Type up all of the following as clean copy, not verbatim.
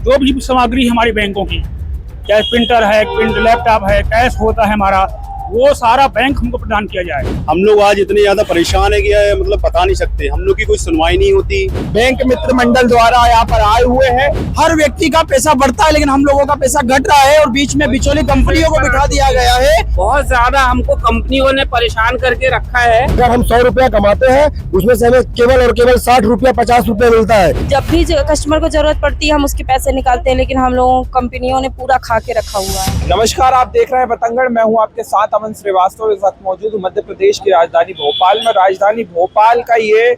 जो भी सामग्री हमारी बैंकों की, चाहे प्रिंटर है, लैपटॉप है, कैश होता है हमारा, वो सारा बैंक हमको प्रदान किया जाए। हम लोग आज इतने ज्यादा परेशान है कि मतलब बता नहीं सकते, हम लोग की कोई सुनवाई नहीं होती। बैंक मित्र मंडल द्वारा यहाँ पर आए हुए हैं। हर व्यक्ति का पैसा बढ़ता है लेकिन हम लोगों का पैसा घट रहा है और बीच में बिचौली कंपनियों को बिठा दिया गया है। बहुत ज्यादा हमको कंपनियों ने परेशान करके रखा है। अगर हम 100 रुपया कमाते हैं उसमें से हमें केवल और केवल 60 रुपया 50 रुपया मिलता है। जब भी कस्टमर को जरूरत पड़ती है हम उसके पैसे निकालते हैं, लेकिन हम लोगों कंपनियों ने पूरा खा के रखा हुआ है। नमस्कार, आप देख रहे हैं बतंगड़। मैं हूं आपके साथ अमन श्रीवास्तव। इस वक्त मौजूद हूं मध्य प्रदेश की राजधानी भोपाल में। राजधानी भोपाल का ये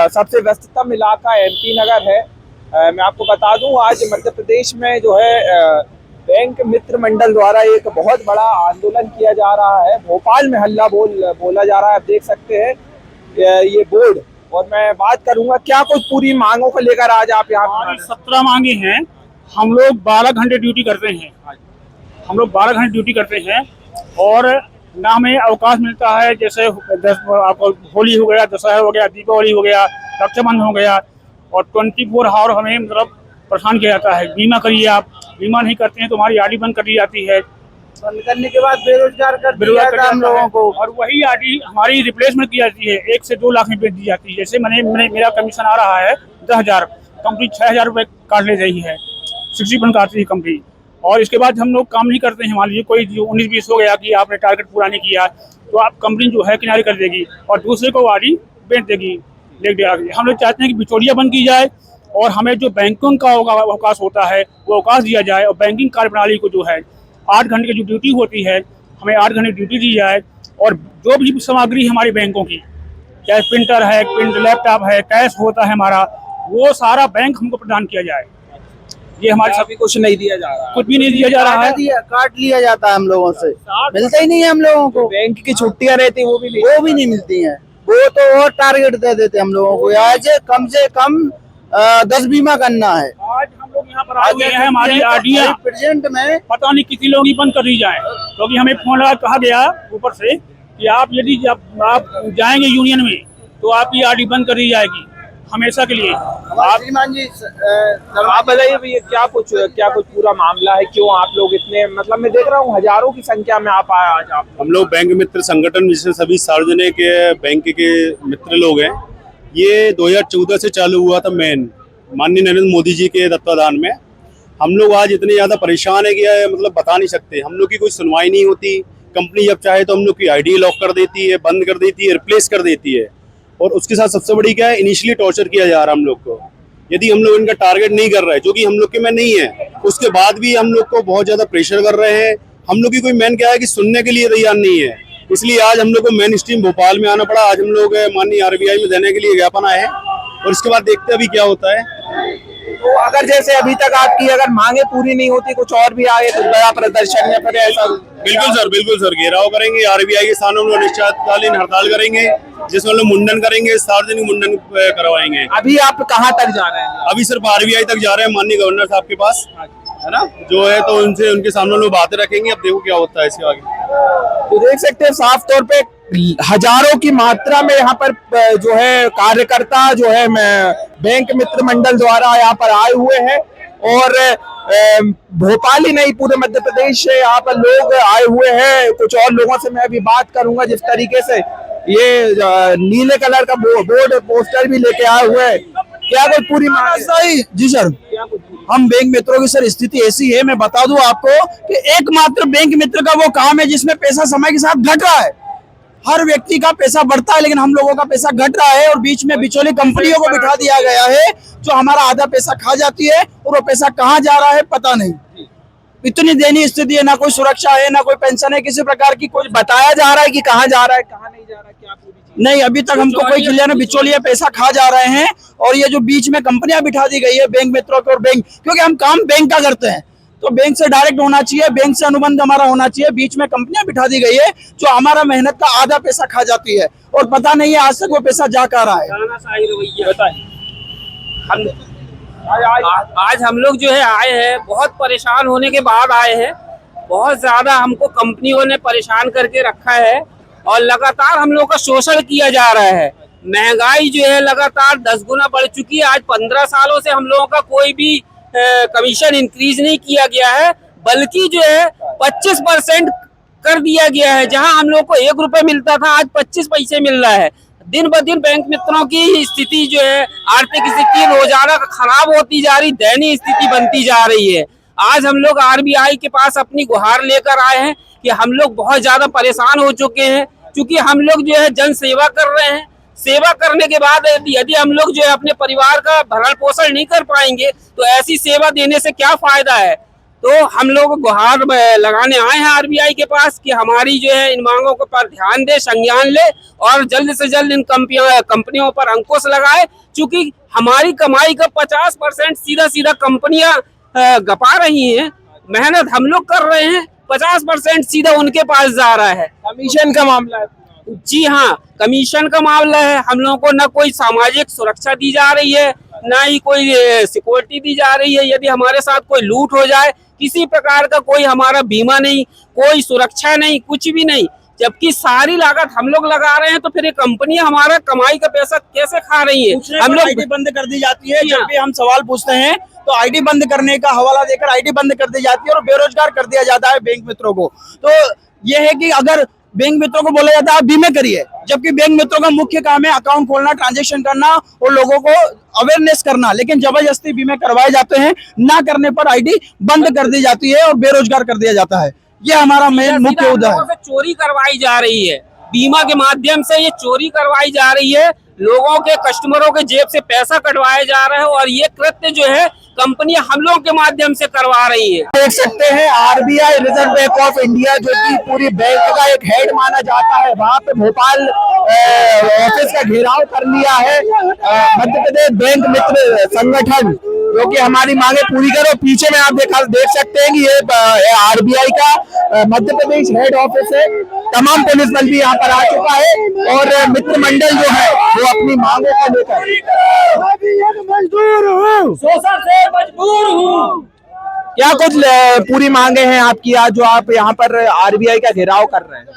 सबसे व्यस्ततम इलाका एमपी नगर है। मैं आपको बता दूं, आज मध्य प्रदेश में जो है बैंक मित्र मंडल द्वारा एक बहुत बड़ा आंदोलन किया जा रहा है। भोपाल में हल्ला बोला जा रहा है। आप देख सकते हैं ये बोर्ड, और मैं बात करूंगा क्या कुछ पूरी मांगों को लेकर आज आप यहाँ 17 मांगे हैं। हम लोग 12 घंटे ड्यूटी करते हैं। और ना हमें अवकाश मिलता है। जैसे आपको होली हो गया, दशहरा हो गया, दीपावली हो गया, रक्षाबंधन हो गया, और 24 आवर हमें मतलब परेशान किया जाता है। बीमा करिए, आप बीमा नहीं करते हैं तो हमारी आरडी बंद कर दी जाती है। बंद करने के बाद बेरोजगार कर दिया जाता है हम लोगों को, और वही आरडी हमारी रिप्लेसमेंट की जाती है। 1 से 2 लाख में बेच दी जाती है। जैसे मेरा कमीशन आ रहा है 10,000, कंपनी 6,000 रुपये काट ले रही है, 60% काटती है कंपनी। और इसके बाद हम लोग काम नहीं करते हैं। मान लीजिए कोई 19-20 हो गया कि आपने टारगेट पूरा नहीं किया, तो आप कंपनी जो है किनारे कर देगी और दूसरे को आरडी बेच देगी, लेके देगी। हम लोग चाहते हैं कि बिचौलिया बंद की जाए और हमें जो बैंकों का अवकाश होता है वो अवकाश दिया जाए। और बैंकिंग कार्यप्रणाली को जो है 8 घंटे की जो ड्यूटी होती है, हमें 8 घंटे ड्यूटी दी जाए। और जो भी सामग्री हमारी बैंकों की, चाहे प्रिंटर है, लैपटॉप है, कैश होता है हमारा, वो सारा बैंक हमको प्रदान किया जाए। ये हमारे अभी कुछ नहीं दिया जा रहा है। कुछ भी नहीं दिया जा रहा है। काट लिया जाता है हम लोगों से, मिलता ही नहीं है हम लोगों को। बैंक की छुट्टियां रहती वो भी नहीं मिलती हैं। वो तो और टारगेट दे देते हम लोगों को। आज कम से कम 10 बीमा करना है। आज हम लोग यहाँ पर आए हुए हैं। हमारी आरडियां प्रेजेंट में पता नहीं किसी लोग ही बंद कर दी जाए, क्योंकि हमें फोन लगा कहा गया ऊपर से कि आप यदि आप जाएंगे यूनियन में तो आपकी आरडी बंद कर दी जाएगी हमेशा के लिए। श्रीमान जी, आप बताइए भैया क्या कुछ पूरा मामला है, क्यों आप लोग इतने, मतलब मैं देख रहा हूँ हजारों की संख्या में आप आए आज। आप हम लोग बैंक मित्र संगठन, जिससे सभी सार्वजनिक बैंक के मित्र लोग हैं, ये 2014 से चालू हुआ था। माननीय नरेंद्र मोदी जी के तत्वाधान में हम लोग आज इतने ज्यादा परेशान है कि मतलब बता नहीं सकते। हम लोग की कोई सुनवाई नहीं होती। कंपनी जब चाहे तो हम लोग की आईडी लॉक कर देती है, बंद कर देती है, रिप्लेस कर देती है। और उसके साथ सबसे बड़ी क्या है, इनिशियली टॉर्चर किया जा रहा है हम लोग को। यदि हम लोग इनका टारगेट नहीं कर रहे हैं, जो कि हम लोग के में नहीं है, उसके बाद भी हम लोग को बहुत ज्यादा प्रेशर कर रहे हैं। हम लोग की कोई मैन क्या है कि सुनने के लिए तैयार नहीं है। इसलिए आज हम लोग को मेन स्ट्रीम भोपाल में आना पड़ा। आज हम लोग माननीय आरबीआई में देने के लिए ज्ञापन आए हैं, और इसके बाद देखते हैं अभी क्या होता है। तो अगर जैसे अभी तक आपकी अगर मांगे पूरी नहीं होती, कुछ और भी आए तो बड़ा प्रदर्शन या फिर ऐसा? बिल्कुल सर, घेराव करेंगे। आरबीआई के सामने हम लोग अनिश्चितकालीन हड़ताल करेंगे, जिसमें हम लोग मुंडन करेंगे, सार्वजनिक मुंडन करवाएंगे। अभी आप कहाँ तक जा रहे हैं? अभी सिर्फ आरबीआई तक जा रहे हैं, माननीय गवर्नर साहब के पास, है ना, जो है तो उनके सामने लोग बातें रखेंगे। अब देखो क्या होता है इसके आगे। तो देख सकते हैं साफ तौर पे हजारों की मात्रा में यहाँ पर जो है कार्यकर्ता जो है बैंक मित्र मंडल द्वारा यहाँ पर आए हुए हैं। और भोपाल ही नहीं, पूरे मध्य प्रदेश से यहाँ पर लोग आए हुए हैं। कुछ और लोगों से मैं अभी बात करूंगा। जिस तरीके से ये नीले कलर का बोर्ड पोस्टर भी लेके आए हुए हैं, क्या कोई पूरी सही? जी सर, हम बैंक मित्रों की सर स्थिति ऐसी है, मैं बता दूं आपको कि एकमात्र बैंक मित्र का वो काम है जिसमें पैसा समय के साथ घट रहा है। हर व्यक्ति का पैसा बढ़ता है लेकिन हम लोगों का पैसा घट रहा है और बीच में बिचौली कंपनियों को बिठा दिया गया है, जो हमारा आधा पैसा खा जाती है। और वो पैसा कहाँ जा रहा है पता नहीं। इतनी दयनीय स्थिति है, ना कोई सुरक्षा है, ना कोई पेंशन है, किसी प्रकार की। कुछ बताया जा रहा है कि कहाँ जा रहा है, कहाँ नहीं जा रहा है, क्या पूरी चीज? नहीं, अभी तक हमको कोई क्लियर नहीं। बिचौलिया पैसा खा जा रहे हैं और ये जो बीच में कंपनियां बिठा दी गई है बैंक मित्रों के, और बैंक, क्योंकि हम काम बैंक का करते हैं तो बैंक से डायरेक्ट होना चाहिए, बैंक से अनुबंध हमारा होना चाहिए। बीच में कंपनियां बिठा दी गई है जो हमारा मेहनत का आधा पैसा खा जाती है, और पता नहीं है आज तक वो पैसा जा कहाँ रहा है। आज हम लोग जो है आए हैं, बहुत परेशान होने के बाद आए हैं। बहुत ज्यादा हमको कंपनियों ने परेशान करके रखा है और लगातार हम लोग का शोषण किया जा रहा है। महंगाई जो है लगातार 10 गुना बढ़ चुकी है। आज 15 सालों से हम लोगों का कोई भी कमीशन इंक्रीज नहीं किया गया है, बल्कि जो है 25% कर दिया गया है। जहां हम लोग को 1 रुपए मिलता था, आज 25 पैसे मिल रहा है। दिन ब दिन बैंक मित्रों की स्थिति जो है, आर्थिक स्थिति रोजाना खराब होती जा रही, दयनीय स्थिति बनती जा रही है। आज हम लोग आरबीआई के पास अपनी गुहार लेकर आए हैं कि हम लोग बहुत ज्यादा परेशान हो चुके हैं, क्योंकि हम लोग जो है जन सेवा कर रहे हैं। सेवा करने के बाद यदि हम लोग जो है अपने परिवार का भरण पोषण नहीं कर पाएंगे, तो ऐसी सेवा देने से क्या फायदा है। तो हम लोग गुहार लगाने आए हैं आरबीआई के पास कि हमारी जो है इन मांगों के पर ध्यान दे, संज्ञान ले और जल्द से जल्द इन कंपनियों पर अंकुश लगाए, क्योंकि हमारी कमाई का 50% सीधा सीधा कंपनियां गपा रही हैं। मेहनत हम लोग कर रहे हैं, 50% सीधा उनके पास जा रहा है। कमीशन का मामला है। जी हाँ, कमीशन का मामला है। हम लोगों को न कोई सामाजिक सुरक्षा दी जा रही है, ना ही कोई सिक्योरिटी दी जा रही है। यदि हमारे साथ कोई लूट हो जाए, किसी प्रकार का कोई हमारा बीमा नहीं, कोई सुरक्षा नहीं, कुछ भी नहीं। जबकि सारी लागत हम लोग लगा रहे हैं, तो फिर ये कंपनी हमारा कमाई का पैसा कैसे खा रही है। हम लोग आईडी बंद कर दी जाती है। जब भी हम सवाल पूछते हैं तो आईडी बंद करने का हवाला देकर आईडी बंद कर दी जाती है और बेरोजगार कर दिया जाता है बैंक मित्रों को। तो ये है कि अगर बैंक मित्रों को बोला जाता है आप बीमे करिए, जबकि बैंक मित्रों का मुख्य काम है अकाउंट खोलना, ट्रांजैक्शन करना और लोगों को अवेयरनेस करना, लेकिन जबरदस्ती बीमे करवाए जाते हैं। ना करने पर आईडी बंद कर दी जाती है और बेरोजगार कर दिया जाता है। ये हमारा मेन मुख्य मुद्दा है। चोरी करवाई जा रही है, बीमा के माध्यम से ये चोरी करवाई जा रही है। लोगों के, कस्टमरों के जेब से पैसा कटवाया जा रहा है और ये कृत्य जो है कंपनी हम लोगों के माध्यम से करवा रही है। देख सकते हैं RBI, reserve bank of India, जो कि पूरी बैंक का एक हेड माना जाता है, वहां पे भोपाल ऑफिस का घेराव कर लिया है मध्य प्रदेश बैंक मित्र संगठन, जो कि हमारी मांगे पूरी करो। पीछे में आप देख सकते हैं कि ये आरबीआई का मध्य प्रदेश हेड ऑफिस है। तमाम पुलिस बल भी यहाँ पर आ चुका है और मित्र मंडल जो है वो अपनी मांगों को लेकर मजदूर हूँ, शोषण से मजबूर हूँ। क्या कुछ पूरी मांगे हैं आपकी आज जो आप यहाँ पर आरबीआई का घेराव कर रहे हैं?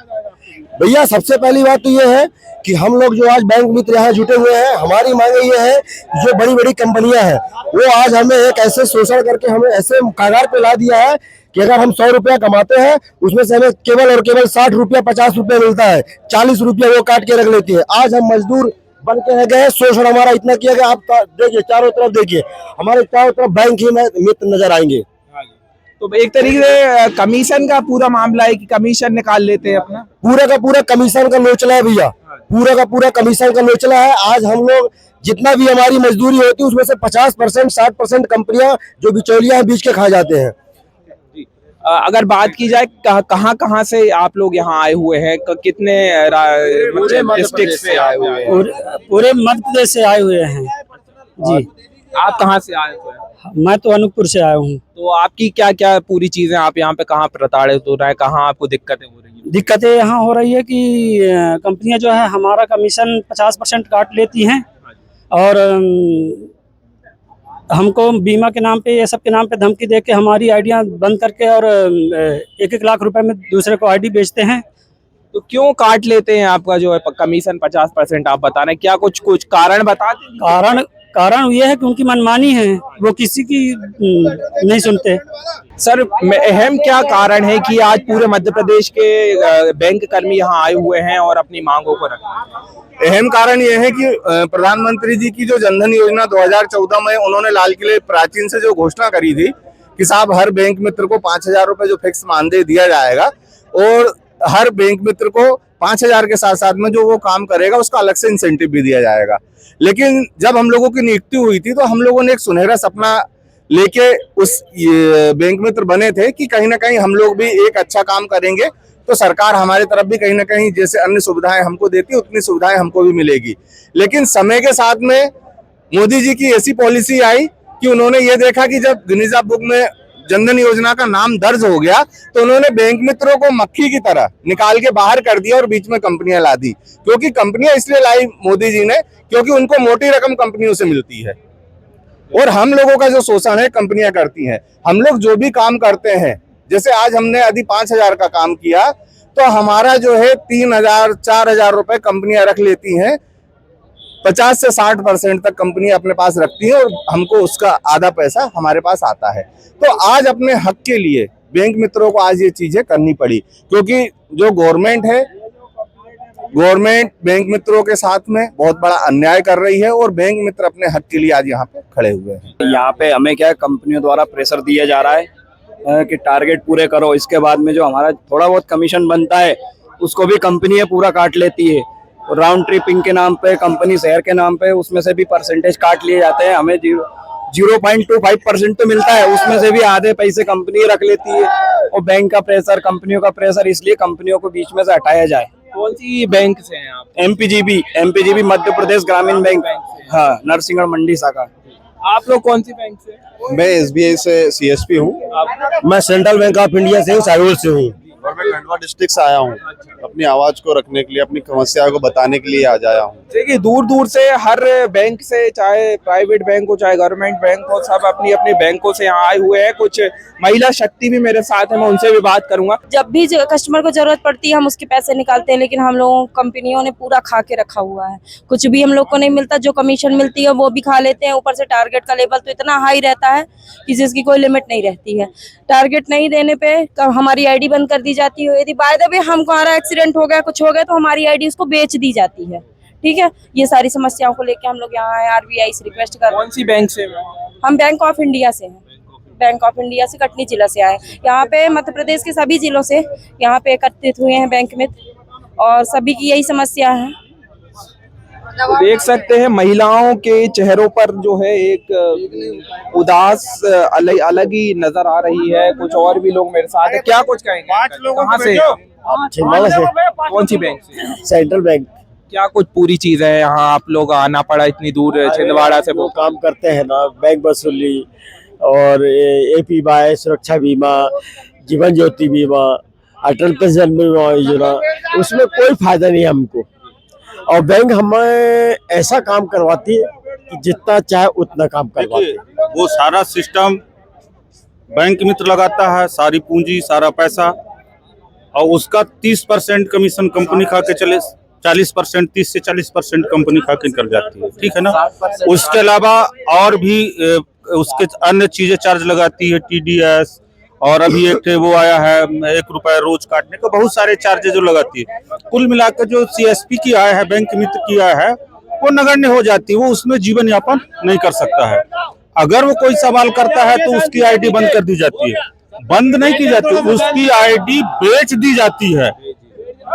भैया सबसे पहली बात तो ये है कि हम लोग जो आज बैंक मित्र यहाँ जुटे हुए हैं, हमारी मांगे ये है जो बड़ी बड़ी कंपनियां हैं वो आज हमें एक ऐसे शोषण करके हमें ऐसे कगार पे ला दिया है कि अगर हम 100 रुपया कमाते हैं उसमें से हमें केवल और केवल 60 रुपया 50 रुपया मिलता है, 40 रुपया वो काट के रख लेती है। आज हम मजदूर बन के रह गए। शोषण हमारा इतना किया गया, आप देखिए चारों तरफ, देखिए हमारे चारों तरफ बैंक ही मित्र नजर आएंगे। तो एक तरीके से कमीशन का पूरा मामला है कि कमीशन निकाल लेते हैं अपना। पूरा का पूरा कमीशन का लोचला है भैया, पूरा का पूरा कमीशन का लोचला है। आज हम लोग जितना भी हमारी मजदूरी होती है उसमें से 50% 60% कंपनियां जो बिचौलियां बीच के खा जाते हैं। अगर बात की जाए कहाँ से आप लोग यहाँ आए हुए हैं, कितने डिस्ट्रिक्ट से आए हुए हैं? पूरे मध्य प्रदेश से आए हुए हैं जी। आप कहाँ से आए हुए हैं? मैं तो अनूपपुर से आया हूँ। तो आपकी क्या क्या पूरी चीजें आप यहाँ पे कहाँ प्रताड़ित हो रहे हैं, कहाँ आपको दिक्कतें हो रही है? दिक्कतें यहाँ हो रही है कि कंपनियां जो है हमारा कमीशन 50% काट लेती हैं और हमको बीमा के नाम पे, ये सब के नाम पे धमकी दे के हमारी आइडियां बंद करके और 1-1 लाख रुपए में दूसरे को आईडी बेचते हैं। तो क्यों काट लेते हैं आपका जो है कमीशन 50%? आप बता रहे हैं, क्या कुछ कारण बता दें? कारण ये है कि उनकी मनमानी है, वो किसी की नहीं सुनते। सर अहम क्या कारण है कि आज पूरे मध्य प्रदेश के बैंक कर्मी यहाँ आए हुए हैं और अपनी मांगों को रख रहे हैं? अहम कारण यह है कि प्रधानमंत्री जी की जो जनधन योजना 2014 में उन्होंने लाल किले प्राचीन से जो घोषणा करी थी कि साहब हर बैंक मित्र को 5,000 रुपए जो फिक्स मानदेय दिया जाएगा और हर बैंक मित्र को 5,000 के साथ साथ में जो वो काम करेगा उसका अलग से इंसेंटिव भी दिया जाएगा। लेकिन जब हम लोगों की नियुक्ति हुई थी तो हम लोगों ने एक सुनहरा सपना लेके उस बैंक मित्र बने थे कि कहीं ना कहीं हम लोग भी एक अच्छा काम करेंगे तो सरकार हमारी तरफ भी कहीं ना कहीं जैसे अन्य सुविधाएं हमको देती है उतनी सुविधाएं हमको भी मिलेगी। लेकिन समय के साथ में मोदी जी की ऐसी पॉलिसी आई कि उन्होंने ये देखा कि जब गिनीज बुक में जनधन योजना का नाम दर्ज हो गया तो उन्होंने बैंक मित्रों को मक्खी की तरह निकाल के बाहर कर दिया और बीच में कंपनियां ला दी। क्योंकि कंपनियां इसलिए लाई मोदी जी ने क्योंकि उनको मोटी रकम कंपनियों से मिलती है और हम लोगों का जो शोषण है कंपनियां करती हैं। हम लोग जो भी काम करते हैं, जैसे आज हमने यदि 5,000 का काम किया तो हमारा जो है 3,000 4,000 रुपए कंपनियां रख लेती हैं 50 से 60% तक कंपनी अपने पास रखती है और हमको उसका आधा पैसा हमारे पास आता है। तो आज अपने हक के लिए बैंक मित्रों को आज ये चीजें करनी पड़ी, क्योंकि जो गवर्नमेंट है, गवर्नमेंट बैंक मित्रों के साथ में बहुत बड़ा अन्याय कर रही है और बैंक मित्र अपने हक के लिए आज यहाँ पे खड़े हुए हैं। यहाँ पे हमें क्या है, कंपनियों द्वारा प्रेशर दिया जा रहा है कि टारगेट पूरे करो, इसके बाद में जो हमारा थोड़ा बहुत कमीशन बनता है उसको भी कंपनी पूरा काट लेती है। राउंड ट्रिपिंग के नाम पे, कंपनी शेयर के नाम पे, उसमें से भी परसेंटेज काट लिए जाते हैं। हमें 0.25% तो मिलता है, उसमें से भी आधे पैसे कंपनी रख लेती है। और बैंक का प्रेशर, कंपनियों का प्रेशर, इसलिए कंपनियों को बीच में से हटाया जाए। कौन सी बैंक से हैं आप? एमपीजीबी मध्य प्रदेश ग्रामीण बैंक, हाँ, नरसिंहगढ़ मंडी शाखा। आप लोग कौन सी बैंक से? मैं एसबीआई से सीएसपी हूँ। मैं सेंट्रल बैंक ऑफ इंडिया से हूँ, साइवल से हूँ और मैं खंडवा डिस्ट्रिक्ट से आया हूँ। अपनी आवाज को रखने के लिए, अपनी समस्या को बताने के लिए आज आया हूँ। देखिए, दूर दूर से हर बैंक से, चाहे प्राइवेट बैंक हो चाहे गवर्नमेंट बैंक हो, सब अपनी अपनी बैंकों से यहाँ आए हुए हैं। कुछ महिला शक्ति भी मेरे साथ है, मैं उनसे भी बात करूंगा। जब भी कस्टमर को जरूरत पड़ती है हम उसके पैसे निकालते हैं, लेकिन हम लोगों कंपनियों ने पूरा खा के रखा हुआ है। कुछ भी हम लोग को नहीं मिलता, जो कमीशन मिलती है वो भी खा लेते हैं। ऊपर से टारगेट का लेवल तो इतना हाई रहता है कि जिसकी कोई लिमिट नहीं रहती है। टारगेट नहीं देने पे हमारी आईडी बंद कर दी जाती है। यदि बाय द वे हमारा एक्सीडेंट हो गया, कुछ हो गया, तो हमारी आईडी उसको बेच दी जाती है। ठीक है, ये सारी समस्याओं को लेके हम लोग यहाँ आए, आरबीआई से रिक्वेस्ट कर। कौन सी बैंक से? हम बैंक ऑफ इंडिया से हैं। बैंक ऑफ इंडिया से कटनी जिला से आए। यहाँ पे मध्य प्रदेश के सभी जिलों से यहाँ पे एकत्रित हुए हैं बैंक मित्र, और सभी की यही समस्या है। देख सकते हैं महिलाओं के चेहरों पर जो है एक उदास अलग ही नजर आ रही है। कुछ और भी लोग मेरे साथ हैं, क्या कुछ कहेंगे? 5 लोग कहाँ से? छिंदवाड़ा से। कौन सी बैंक से? Central bank. क्या कुछ पूरी चीज है यहाँ? आप लोग आना पड़ा इतनी दूर छिंदवाड़ा से? वो काम करते हैं ना, बैंक वसूली और एपी वाई, सुरक्षा बीमा, जीवन ज्योति बीमा, अटल पेंशन बीमा योजना, उसमें कोई फायदा नहीं है हमको। और बैंक हमें ऐसा काम करवाती है कि जितना चाहे उतना काम करवाती है। वो सारा सिस्टम बैंक मित्र लगाता है, सारी पूंजी, सारा पैसा, और उसका 30% कमीशन कंपनी खा के चले, 40%, 30 से 40% कंपनी खा के कर जाती है। ठीक है ना। उसके अलावा और भी उसके अन्य चीजें चार्ज लगाती है, TDS, और अभी एक वो आया है 1 रुपया रोज काटने का, बहुत सारे चार्जेज जो लगाती है। कुल मिलाकर जो CSP की आय है, बैंक मित्र की आय है, वो नगण्य हो जाती है। वो उसमें जीवन यापन नहीं कर सकता है। अगर वो कोई सवाल करता है तो उसकी आईडी बंद कर दी जाती है। बंद नहीं की जाती, उसकी आईडी बेच दी जाती है,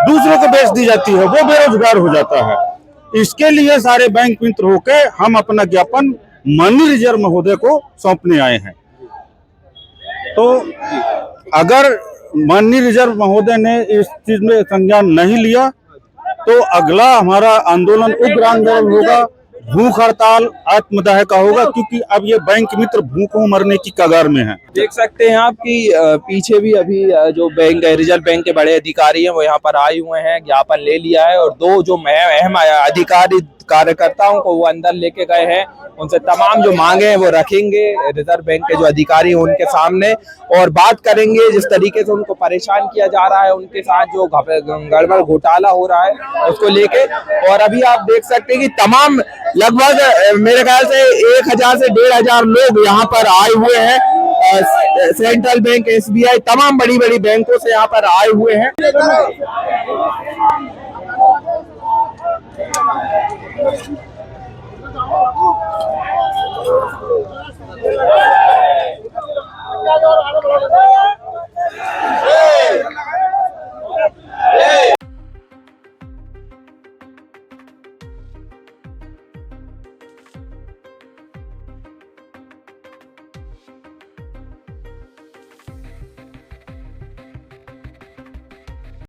दूसरों को बेच दी जाती है, वो बेरोजगार हो जाता है। इसके लिए सारे बैंक मित्र होके हम अपना ज्ञापन मनी रिजर्व महोदय को सौंपने आए हैं। तो अगर माननीय रिजर्व महोदय ने इस चीज में संज्ञान नहीं लिया तो अगला हमारा आंदोलन, उग्र आंदोलन होगा, भूख हड़ताल, आत्मदाह का होगा, क्योंकि अब ये बैंक मित्र भूखों मरने की कगार में है। देख सकते हैं आप कि पीछे भी अभी जो बैंक, रिजर्व बैंक के बड़े अधिकारी हैं वो यहाँ पर आए हुए हैं, ज्ञापन ले लिया है, और 2 जो अहम अधिकारी कार्यकर्ताओं को वो अंदर लेके गए हैं। उनसे तमाम जो मांगे हैं वो रखेंगे रिजर्व बैंक के जो अधिकारी हैं उनके सामने, और बात करेंगे जिस तरीके से उनको परेशान किया जा रहा है, उनके साथ जो गड़बड़ घोटाला हो रहा है उसको लेके। और अभी आप देख सकते हैं कि तमाम लगभग मेरे ख्याल से 1000 से 1500 लोग यहाँ पर आए हुए हैं। सेंट्रल बैंक, SBI, तमाम बड़ी बड़ी बैंकों से यहाँ पर आए हुए हैं।